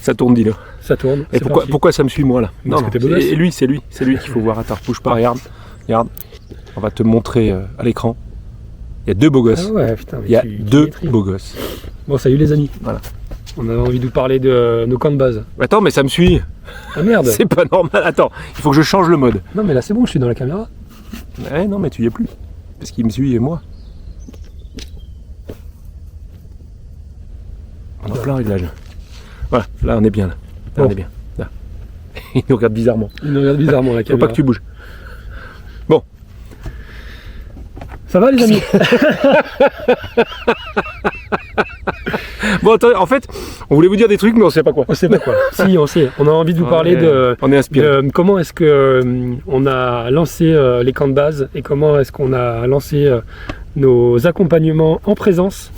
Ça tourne, dis-le. Ça tourne. Et pourquoi ça me suit, moi, là? Parce que t'es beau gosse. Et lui, c'est lui qu'il faut voir. Attends, bouge pas, regarde. On va te montrer à l'écran. Il y a 2 beaux gosses. Ah ouais, putain. Il y a 2 beaux gosses. Bon, salut les amis. Voilà. On avait envie de vous parler de nos camps de base. Attends, mais ça me suit. Ah merde. C'est pas normal. Attends, il faut que je change le mode. Non, mais là c'est bon, je suis dans la caméra. Ouais, non, mais tu y es plus. Parce qu'il me suit et moi. On est en plein réglage. Voilà, là on est bien. Là Bon. on est bien. Là. Il nous regarde bizarrement. Il nous regarde bizarrement la Faut caméra. pas que tu bouges. Ça va les amis? Bon, attendez, en fait, on voulait vous dire des trucs, mais on sait pas quoi. On sait pas quoi. Si, on sait. On a envie de vous parler On est inspiré. de comment est-ce que on a lancé les camps de base et comment est-ce qu'on a lancé nos accompagnements en présence,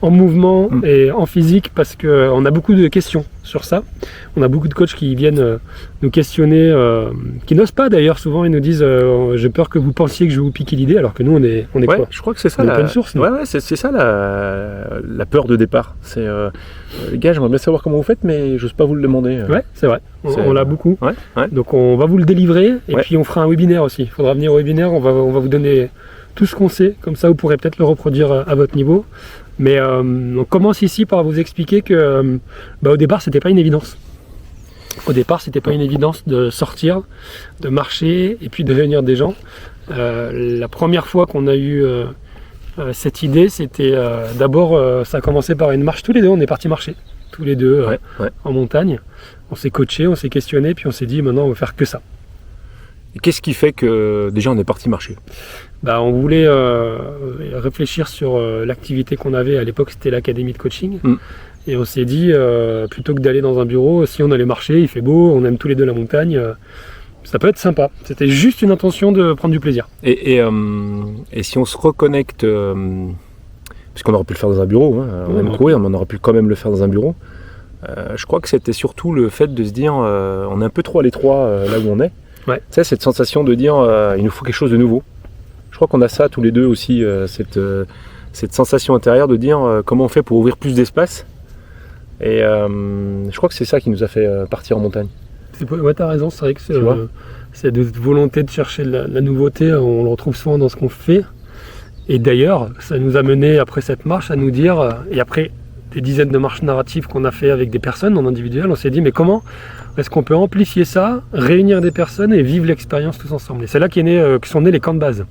en mouvement et en physique, parce qu'on a beaucoup de questions sur ça. On a beaucoup de coachs qui viennent nous questionner, qui n'osent pas d'ailleurs. Souvent ils nous disent j'ai peur que vous pensiez que je vais vous piquer l'idée, alors que nous on est Ouais, quoi? je crois que c'est ça. On est open source, nous. Ouais, c'est ça la peur de départ. C'est les gars, j'aimerais bien savoir comment vous faites, mais j'ose pas vous le demander. Ouais, c'est vrai. On l'a beaucoup. Ouais. Donc on va vous le délivrer et Ouais. puis on fera un webinaire aussi. Il faudra venir au webinaire, on va vous donner tout ce qu'on sait, comme ça vous pourrez peut-être le reproduire à votre niveau. Mais on commence ici par vous expliquer que au départ c'était pas une évidence. Au départ c'était pas une évidence de sortir, de marcher et puis de réunir des gens. La première fois qu'on a eu cette idée, c'était d'abord ça a commencé par une marche tous les deux, on est partis marcher tous les deux Ouais. en montagne. On s'est coaché, on s'est questionné, puis on s'est dit maintenant on va faire que ça. Et qu'est-ce qui fait que déjà on est parti marcher? On voulait réfléchir sur l'activité qu'on avait à l'époque, c'était l'académie de coaching. Et on s'est dit, plutôt que d'aller dans un bureau, si on allait marcher, il fait beau, on aime tous les deux la montagne, ça peut être sympa. C'était juste une intention de prendre du plaisir. Et si on se reconnecte, puisqu'on aurait pu le faire dans un bureau, hein, on aime courir, mais on aurait pu quand même le faire dans un bureau. Je crois que c'était surtout le fait de se dire, on est un peu trop à l'étroit là où on est. Ouais. Tu sais, cette sensation de dire, il nous faut quelque chose de nouveau. Je crois qu'on a ça tous les deux aussi, cette sensation intérieure de dire comment on fait pour ouvrir plus d'espace. Et je crois que c'est ça qui nous a fait partir en montagne. Ouais, t'as raison, c'est vrai que Tu vois cette volonté de chercher la nouveauté, on le retrouve souvent dans ce qu'on fait. Et d'ailleurs, ça nous a mené après cette marche à nous dire, et après des dizaines de marches narratives qu'on a fait avec des personnes en individuel, on s'est dit mais comment est-ce qu'on peut amplifier ça, réunir des personnes et vivre l'expérience tous ensemble. Et c'est là que sont nés les camps de base.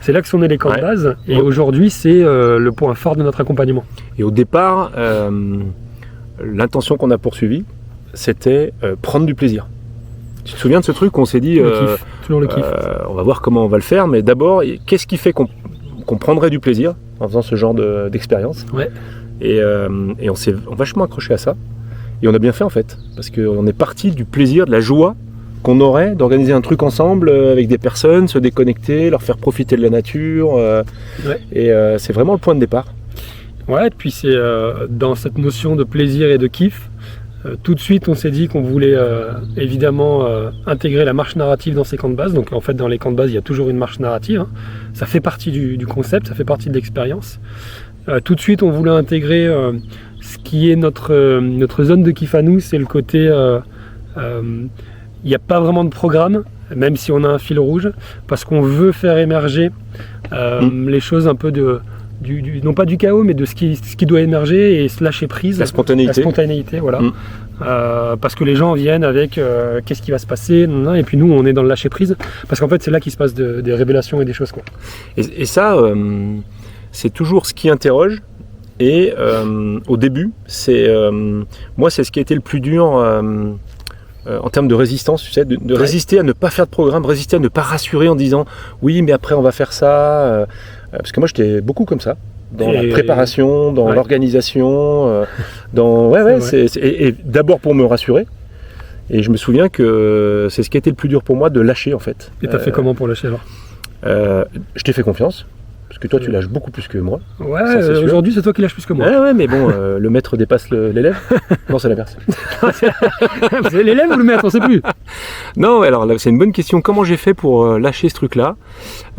C'est là que sont nés les camps de base, et aujourd'hui c'est le point fort de notre accompagnement. Et au départ, l'intention qu'on a poursuivie, c'était prendre du plaisir. Tu te souviens de ce truc où on s'est dit, toujours le kiff. On va voir comment on va le faire, mais d'abord, qu'est-ce qui fait qu'on prendrait du plaisir en faisant ce genre d'expérience? Ouais. Et on s'est vachement accroché à ça. Et on a bien fait en fait, parce qu'on est parti du plaisir, de la joie qu'on aurait d'organiser un truc ensemble avec des personnes, se déconnecter, leur faire profiter de la nature. Et c'est vraiment le point de départ. Ouais, et puis c'est dans cette notion de plaisir et de kiff, tout de suite on s'est dit qu'on voulait évidemment intégrer la marche narrative dans ces camps de base. Donc en fait dans les camps de base il y a toujours une marche narrative, hein. Ça fait partie du concept, ça fait partie de l'expérience. Tout de suite on voulait intégrer ce qui est notre zone de kiff à nous, c'est le côté il n'y a pas vraiment de programme, même si on a un fil rouge, parce qu'on veut faire émerger les choses un peu non pas du chaos, mais de ce qui doit émerger et se lâcher prise. La spontanéité. La spontanéité, voilà. Parce que les gens viennent avec qu'est-ce qui va se passer, et puis nous on est dans le lâcher prise, parce qu'en fait c'est là qu'il se passe des révélations et des choses, quoi. Et ça, c'est toujours ce qui interroge. Et au début, moi c'est ce qui a été le plus dur en termes de résistance, tu sais, de résister à ne pas faire de programme, résister à ne pas rassurer en disant oui mais après on va faire ça, parce que moi j'étais beaucoup comme ça, dans la préparation, dans l'organisation, et d'abord pour me rassurer, et je me souviens que c'est ce qui a été le plus dur pour moi, de lâcher en fait. Et t'as fait comment pour lâcher alors? Je t'ai fait confiance. Parce que toi, tu lâches beaucoup plus que moi. Ouais, aujourd'hui, c'est toi qui lâches plus que moi. Ouais, mais bon, le maître dépasse l'élève. Non, c'est l'inverse. C'est l'élève ou le maître, on sait plus. Non, alors là, c'est une bonne question. Comment j'ai fait pour lâcher ce truc-là?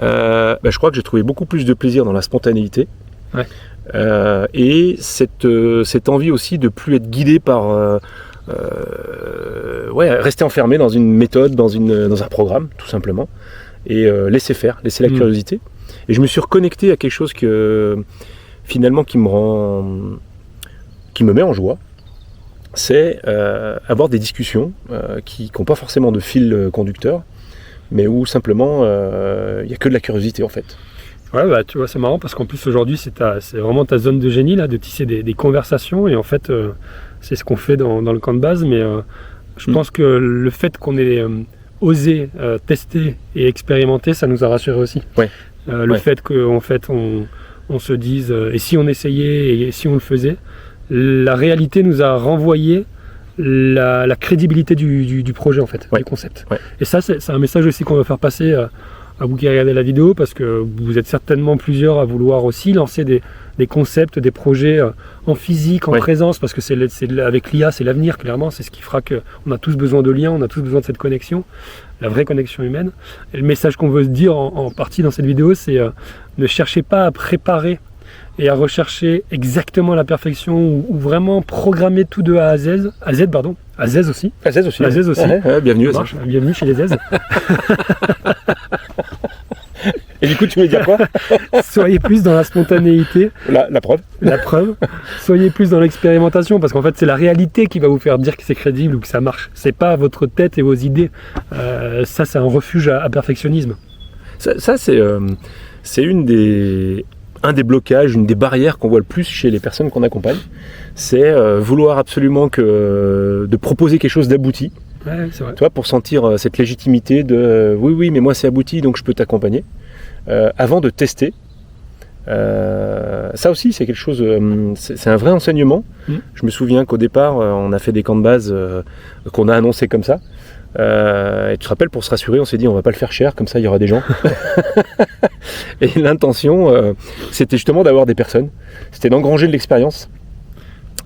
Je crois que j'ai trouvé beaucoup plus de plaisir dans la spontanéité. Ouais. et cette envie aussi de plus être guidé par rester enfermé dans une méthode, dans un programme, tout simplement, et laisser faire, laisser la curiosité. Et je me suis reconnecté à quelque chose que finalement qui me met en joie, c'est avoir des discussions qui n'ont pas forcément de fil conducteur, mais où simplement il n'y a que de la curiosité en fait. Ouais, bah, tu vois, c'est marrant parce qu'en plus aujourd'hui c'est vraiment ta zone de génie là, de tisser des conversations, et en fait c'est ce qu'on fait dans le camp de base, mais je pense que le fait qu'on ait osé tester et expérimenter, ça nous a rassurés aussi. Ouais. Le fait qu'en fait on se dise et si on essayait et si on le faisait, la réalité nous a renvoyé la crédibilité du projet en fait, du concept. Ouais. Et ça c'est un message aussi qu'on va faire passer à vous qui regardez la vidéo, parce que vous êtes certainement plusieurs à vouloir aussi lancer des concepts, des projets en physique, en présence, parce que avec l'IA, c'est l'avenir, clairement, c'est ce qui fera qu'on a tous besoin de liens, on a tous besoin de cette connexion, la vraie connexion humaine. Et le message qu'on veut se dire en partie dans cette vidéo, c'est ne cherchez pas à préparer et à rechercher exactement la perfection, ou vraiment programmer tout de A à Z, à Z aussi. À Z aussi. Bienvenue. Bienvenue chez les Z. Et du coup, tu veux dire quoi? Soyez plus dans la spontanéité. La preuve. La preuve. Soyez plus dans l'expérimentation, parce qu'en fait, c'est la réalité qui va vous faire dire que c'est crédible ou que ça marche. C'est pas votre tête et vos idées. Ça, c'est un refuge à perfectionnisme. Ça c'est un des blocages, une des barrières qu'on voit le plus chez les personnes qu'on accompagne. C'est vouloir absolument de proposer quelque chose d'abouti. Ouais, c'est vrai. Tu vois, pour sentir cette légitimité de oui, mais moi c'est abouti, donc je peux t'accompagner. Avant de tester. Ça aussi, c'est quelque chose, c'est un vrai enseignement. Je me souviens qu'au départ, on a fait des camps de base qu'on a annoncés comme ça. Et tu te rappelles, pour se rassurer, on s'est dit on va pas le faire cher, comme ça il y aura des gens. Et l'intention, c'était justement d'avoir des personnes. C'était d'engranger de l'expérience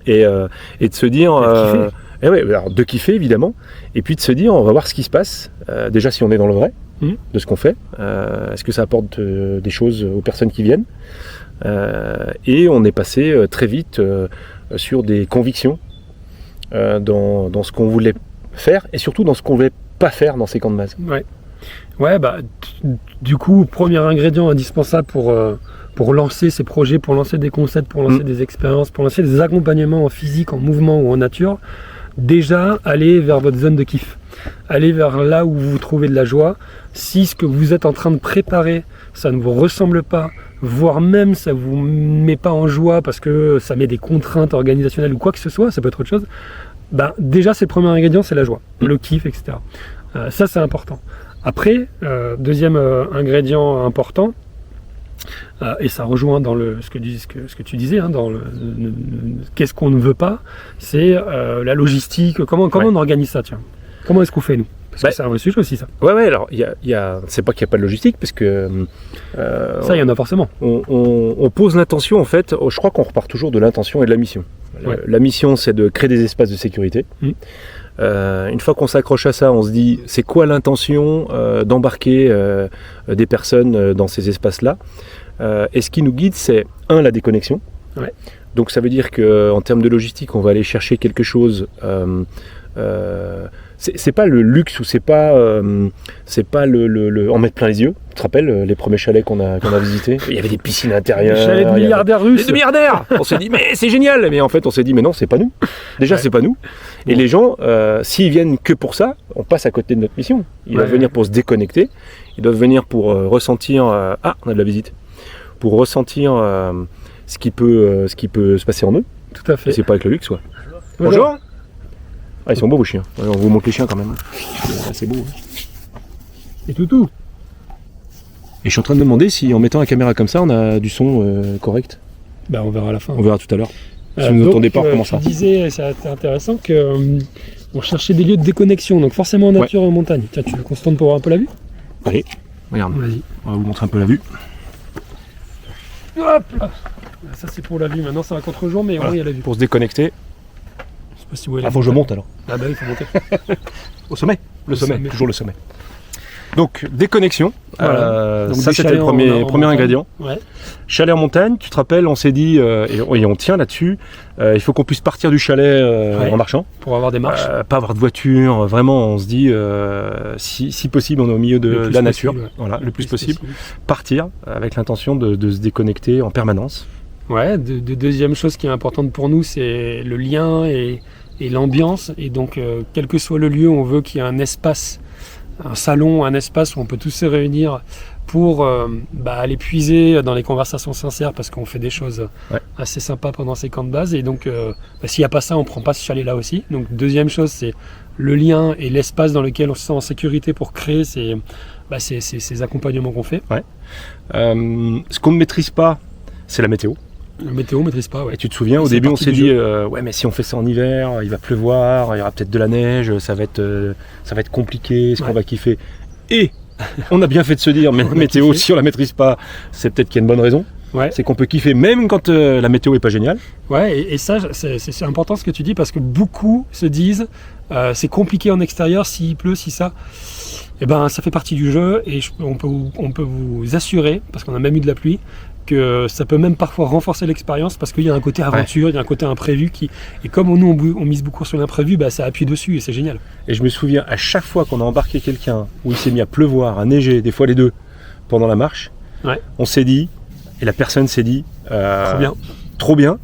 et de se dire. De kiffer évidemment, et puis de se dire on va voir ce qui se passe, déjà si on est dans le vrai de ce qu'on fait, est-ce que ça apporte des choses aux personnes qui viennent, et on est passé très vite sur des convictions dans ce qu'on voulait faire, et surtout dans ce qu'on voulait pas faire dans ces camps de base. Du coup, premier ingrédient indispensable pour lancer ces projets, pour lancer des concepts, pour lancer des expériences, pour lancer des accompagnements en physique, en mouvement ou en nature, déjà, allez vers votre zone de kiff. Allez vers là où vous trouvez de la joie. Si ce que vous êtes en train de préparer, ça ne vous ressemble pas, voire même ça ne vous met pas en joie parce que ça met des contraintes organisationnelles ou quoi que ce soit, ça peut être autre chose, déjà, c'est le premier ingrédient, c'est la joie, le kiff, etc. Ça, c'est important. Après, deuxième ingrédient important, et ça rejoint dans ce que tu disais, dans qu'est-ce qu'on ne veut pas, c'est la logistique. Comment on organise ça, tiens? Comment est-ce qu'on fait, nous? Parce que c'est un vrai sujet aussi, ça. Alors, c'est pas qu'il n'y a pas de logistique, parce que... ça, il y en a forcément. On pose l'intention, en fait, je crois qu'on repart toujours de l'intention et de la mission. La mission, c'est de créer des espaces de sécurité. Une fois qu'on s'accroche à ça, on se dit, c'est quoi l'intention d'embarquer des personnes dans ces espaces-là? Et ce qui nous guide, c'est la déconnexion. Donc ça veut dire qu'en termes de logistique, on va aller chercher quelque chose. C'est pas le luxe, ou c'est pas le en mettre plein les yeux. Tu te rappelles les premiers chalets qu'on a visités? Il y avait des piscines intérieures. Des chalets de milliardaires russes. Des milliardaires. On s'est dit mais c'est génial. Mais en fait on s'est dit mais non, c'est pas nous. Déjà c'est pas nous. Et les gens, s'ils viennent que pour ça, on passe à côté de notre mission. Ils doivent venir pour se déconnecter. Ils doivent venir pour ressentir. On a de la visite. Pour ressentir ce qui peut se passer en eux. Tout à fait. Et c'est pas avec le luxe, quoi. Bonjour. Ils sont beaux vos chiens. On vous montre les chiens quand même. C'est beau. Et toutou. Et je suis en train de me demander si en mettant la caméra comme ça, on a du son correct. On verra à la fin. On verra tout à l'heure. Si nous entendez pas, comment ça? Tu disais, c'est intéressant qu'on cherchait des lieux de déconnexion, donc forcément en nature et en montagne. Tiens, tu veux qu'on se tourne pour voir un peu la vue? Allez, regarde. Vas-y. On va vous montrer un peu la vue. Hop là. Ça c'est pour la vue. Maintenant c'est un contre-jour, mais il y a la vue. Pour se déconnecter. Si faut que je monte alors. Ah bah oui, il faut monter. Au sommet. Le sommet, toujours le sommet. Donc, déconnexion, Voilà. Donc, ça du c'était chalet le en premier montagne. ingrédient. Ouais. Chalet en montagne, tu te rappelles, on s'est dit, et on tient là-dessus, il faut qu'on puisse partir du chalet en marchant. Pour avoir des marches. Pas avoir de voiture, vraiment on se dit, si possible on est au milieu de Le plus la nature, possible, ouais. voilà, le plus possible, partir avec l'intention de se déconnecter en permanence. Ouais, deuxième chose qui est importante pour nous, c'est le lien et l'ambiance. Et donc, quel que soit le lieu, on veut qu'il y ait un espace, un salon, un espace où on peut tous se réunir pour aller puiser dans les conversations sincères parce qu'on fait des choses assez sympas pendant ces camps de base. Et donc, s'il n'y a pas ça, on ne prend pas ce chalet-là aussi. Donc, deuxième chose, c'est le lien et l'espace dans lequel on se sent en sécurité pour créer ces accompagnements qu'on fait. Ouais. Ce qu'on ne maîtrise pas, c'est la météo. La météo, on ne maîtrise pas. Ouais. Et tu te souviens, au début, on s'est dit, mais si on fait ça en hiver, il va pleuvoir, il y aura peut-être de la neige, ça va être compliqué, est-ce qu'on va kiffer? Et on a bien fait de se dire, mais la météo, si on la maîtrise pas, c'est peut-être qu'il y a une bonne raison. Ouais. C'est qu'on peut kiffer même quand la météo est pas géniale. Ouais, et ça, c'est important ce que tu dis parce que beaucoup se disent, c'est compliqué en extérieur, s'il pleut, si ça. Eh ben, ça fait partie du jeu et on peut vous assurer, parce qu'on a même eu de la pluie, que ça peut même parfois renforcer l'expérience parce qu'il y a un côté aventure, il y a un côté imprévu et comme nous on mise beaucoup sur l'imprévu, ça appuie dessus et c'est génial. Et je me souviens à chaque fois qu'on a embarqué quelqu'un où il s'est mis à pleuvoir, à neiger, des fois les deux, pendant la marche, on s'est dit, et la personne s'est dit, trop bien.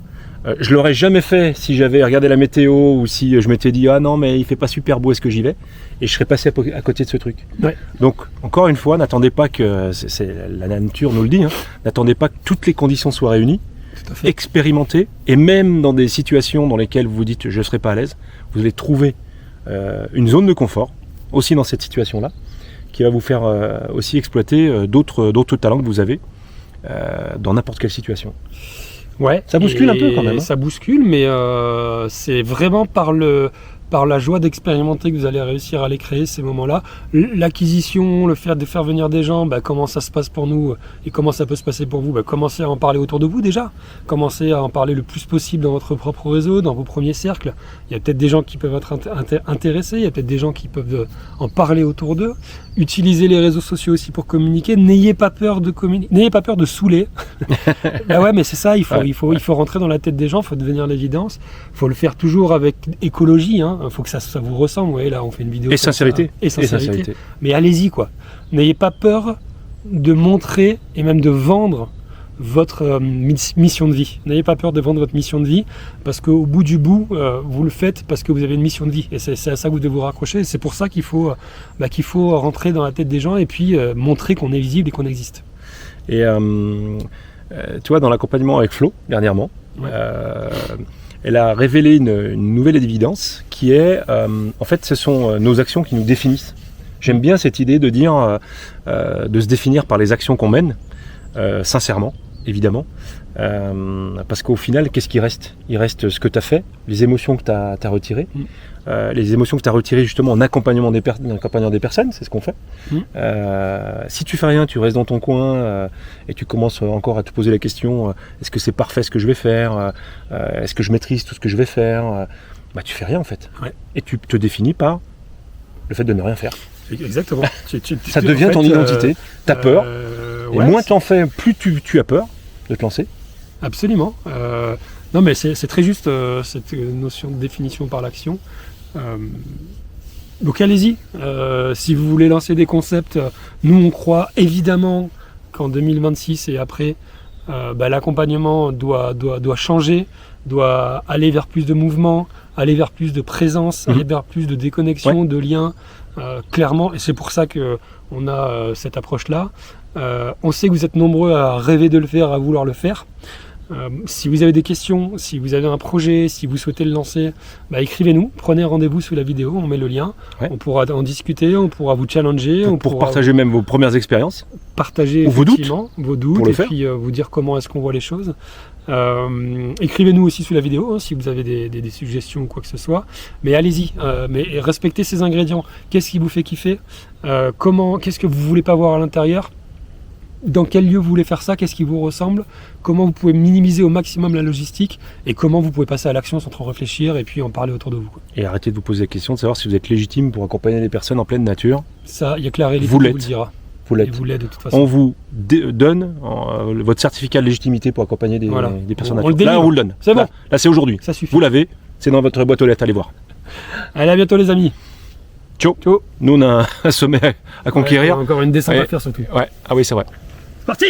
Je l'aurais jamais fait si j'avais regardé la météo ou si je m'étais dit, ah non mais il fait pas super beau, est-ce que j'y vais? Et je serais passé à côté de ce truc. Ouais. Donc, encore une fois, n'attendez pas que, la nature nous le dit, n'attendez pas que toutes les conditions soient réunies. Tout à fait. Expérimentez, et même dans des situations dans lesquelles vous vous dites je ne serai pas à l'aise, vous allez trouver une zone de confort, aussi dans cette situation-là, qui va vous faire aussi exploiter d'autres talents que vous avez dans n'importe quelle situation. Ouais, ça bouscule un peu quand même. Ça bouscule, mais c'est vraiment par la joie d'expérimenter que vous allez réussir à les créer ces moments-là. L'acquisition, le fait de faire venir des gens, comment ça se passe pour nous et comment ça peut se passer pour vous, commencez à en parler autour de vous déjà. Commencez à en parler le plus possible dans votre propre réseau, dans vos premiers cercles. Il y a peut-être des gens qui peuvent être intéressés, il y a peut-être des gens qui peuvent en parler autour d'eux. Utilisez les réseaux sociaux aussi pour communiquer. N'ayez pas peur de communiquer, n'ayez pas peur de saouler. Ouais, mais c'est ça, il faut rentrer dans la tête des gens, il faut devenir l'évidence. Il faut le faire toujours avec écologie, Il faut que ça vous ressemble. Ouais, là, on fait une vidéo. Et sincérité. Et sincérité. Mais allez-y, quoi. N'ayez pas peur de montrer et même de vendre votre mission de vie. N'ayez pas peur de vendre votre mission de vie parce qu'au bout du bout, vous le faites parce que vous avez une mission de vie. Et c'est à ça que vous devez vous raccrocher. C'est pour ça qu'il faut rentrer dans la tête des gens et puis montrer qu'on est visible et qu'on existe. Et tu vois, dans l'accompagnement avec Flo, dernièrement, elle a révélé une nouvelle évidence qui est, en fait, ce sont nos actions qui nous définissent. J'aime bien cette idée de dire, de se définir par les actions qu'on mène, sincèrement, évidemment, parce qu'au final, qu'est-ce qui reste? Il reste ce que tu as fait, les émotions que tu as retirées, les émotions que tu as retirées justement en accompagnant des personnes, c'est ce qu'on fait. Si tu fais rien, tu restes dans ton coin et tu commences encore à te poser la question, est-ce que c'est parfait ce que je vais faire, est-ce que je maîtrise tout ce que je vais faire, tu fais rien en fait. Et tu te définis par le fait de ne rien faire. Exactement. Ça devient ton identité, tu as peur, et moins tu en fais, plus tu as peur de te lancer. Absolument. Non mais c'est très juste cette notion de définition par l'action. Donc allez-y. Si vous voulez lancer des concepts, nous on croit évidemment qu'en 2026 et après, l'accompagnement doit changer, doit aller vers plus de mouvement, aller vers plus de présence, aller vers plus de déconnexion, de liens, clairement. Et c'est pour ça qu'on a cette approche-là. On sait que vous êtes nombreux à rêver de le faire, à vouloir le faire. Si vous avez des questions, si vous avez un projet, si vous souhaitez le lancer, écrivez-nous, prenez rendez-vous sous la vidéo, on met le lien, on pourra en discuter, on pourra vous challenger. Pour partager même vos premières expériences. Partager vos doutes et puis vous dire comment est-ce qu'on voit les choses. Écrivez-nous aussi sous la vidéo si vous avez des suggestions ou quoi que ce soit. Mais allez-y, mais respectez ces ingrédients. Qu'est-ce qui vous fait kiffer? Qu'est-ce que vous voulez pas voir à l'intérieur? dans quel lieu vous voulez faire ça, qu'est-ce qui vous ressemble, comment vous pouvez minimiser au maximum la logistique et comment vous pouvez passer à l'action sans trop réfléchir et puis en parler autour de vous, quoi. Et arrêtez de vous poser la question de savoir si vous êtes légitime pour accompagner les personnes en pleine nature. Ça, il n'y a que la réalité Vous qui l'êtes. vous le dira. Vous Et l'êtes. vous l'êtes de toute façon. On vous donne votre certificat de légitimité pour accompagner des personnes en On le nature. Là, délivre. on vous le donne. C'est bon. Là, c'est aujourd'hui. Ça suffit. Vous l'avez, c'est dans votre boîte aux lettres, allez voir. Allez, à bientôt les amis. Ciao. Ciao. Nous, on a un sommet à conquérir. Ouais, encore une descente Ouais. à faire surtout. Ouais, ah oui, c'est vrai. C'est parti!